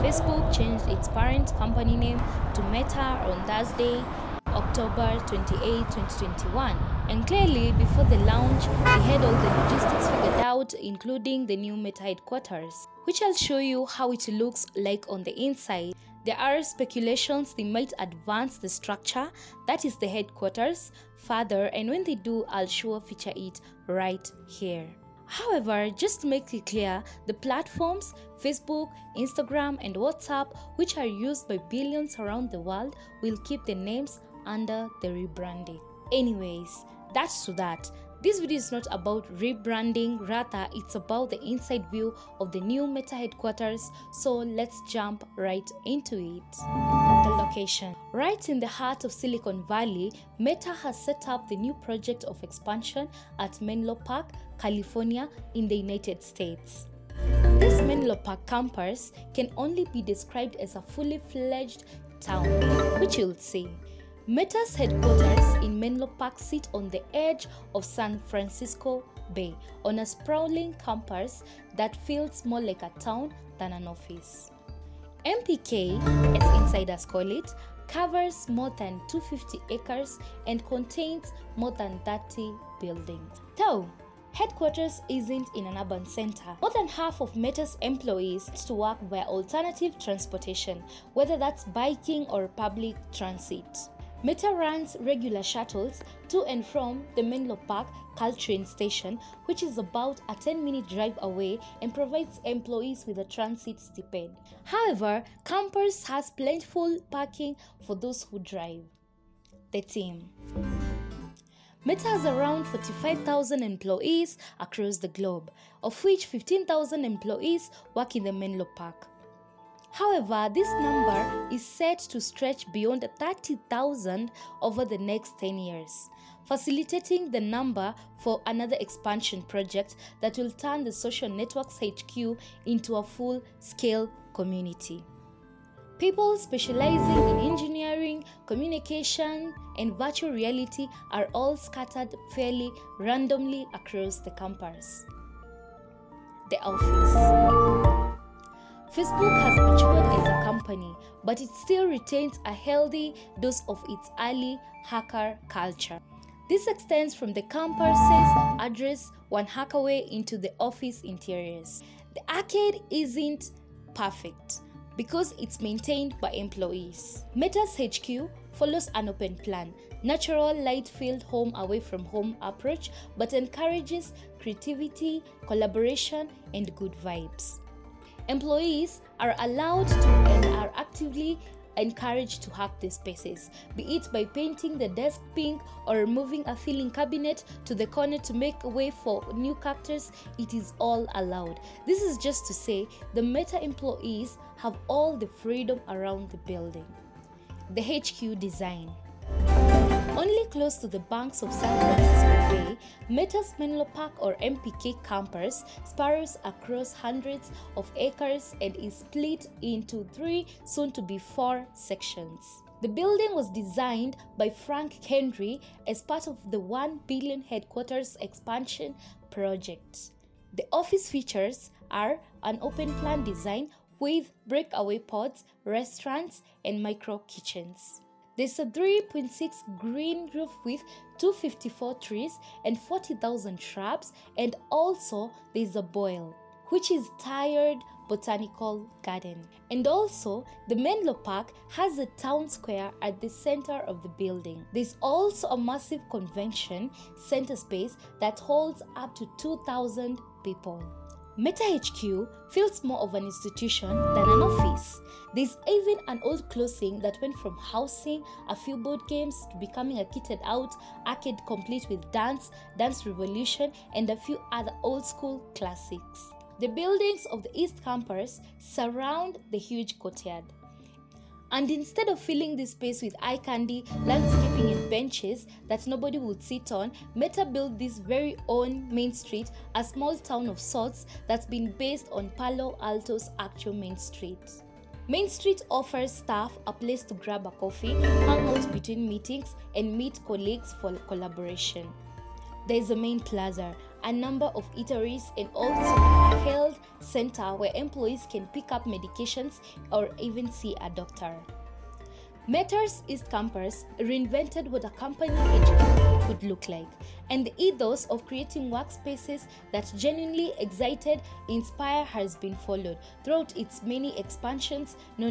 Facebook changed its parent company name to Meta on Thursday, October 28, 2021. And clearly, before the launch, they had all the logistics figured out, including the new Meta headquarters, which I'll show you how it looks like on the inside. There are speculations they might advance the structure, that is the headquarters, further, and when they do, I'll sure feature it right here. However, just to make it clear, the platforms Facebook, Instagram, and WhatsApp, which are used by billions around the world, will keep the names under the rebranding. Anyways, that's to that. This video is not about rebranding, rather it's about the inside view of the new Meta headquarters, so let's jump right into it. The location. Right in the heart of Silicon Valley, Meta has set up the new project of expansion at Menlo Park, California in the United States. This Menlo Park campus can only be described as a fully fledged town, which you'll see. Meta's headquarters in Menlo Park sit on the edge of San Francisco Bay, on a sprawling campus that feels more like a town than an office. MPK, as insiders call it, covers more than 250 acres and contains more than 30 buildings. Though headquarters isn't in an urban center, more than half of Meta's employees need to work via alternative transportation, whether that's biking or public transit. Meta runs regular shuttles to and from the Menlo Park Caltrain station, which is about a 10-minute drive away, and provides employees with a transit stipend. However, campus has plentiful parking for those who drive. The team. Meta has around 45,000 employees across the globe, of which 15,000 employees work in the Menlo Park. However, this number is set to stretch beyond 30,000 over the next 10 years, facilitating the number for another expansion project that will turn the social networks HQ into a full-scale community. People specializing in engineering, communication, and virtual reality are all scattered fairly randomly across the campus. The office. Facebook has matured as a company, but it still retains a healthy dose of its early hacker culture. This extends from the campus's address one hack away into the office interiors. The arcade isn't perfect because it's maintained by employees. Meta's HQ follows an open plan, natural light-filled home away from home approach, but encourages creativity, collaboration, and good vibes. Employees are allowed to and are actively encouraged to hack these spaces, be it by painting the desk pink or moving a filing cabinet to the corner to make way for new characters. It is all allowed. This is just to say the Meta employees have all the freedom around the building. The HQ design. Only close to the banks of San Francisco Bay, Meta's Menlo Park or MPK campus spans across hundreds of acres and is split into 3, soon to be 4 sections. The building was designed by Frank Henry as part of the $1 billion headquarters expansion project. The office features are an open plan design with breakaway pods, restaurants, and micro kitchens. There's a 3.6 green roof with 254 trees and 40,000 shrubs, and also there's a boil, which is tiered botanical garden. And also, the Menlo Park has a town square at the center of the building. There's also a massive convention center space that holds up to 2,000 people. Meta HQ feels more of an institution than an office. There's even an old closing that went from housing a few board games to becoming a kitted out arcade complete with Dance Revolution, and a few other old school classics. The buildings of the East Campus surround the huge courtyard. And instead of filling this space with eye candy, landscaping, and benches that nobody would sit on, Meta built this very own Main Street, a small town of sorts that's been based on Palo Alto's actual Main Street. Main Street offers staff a place to grab a coffee, hang out between meetings, and meet colleagues for collaboration. There is a main plaza, a number of eateries, and also a health center where employees can pick up medications or even see a doctor. Meta's East Campus reinvented what a company HQ could look like, and the ethos of creating workspaces that genuinely excited, inspire has been followed throughout its many expansions, known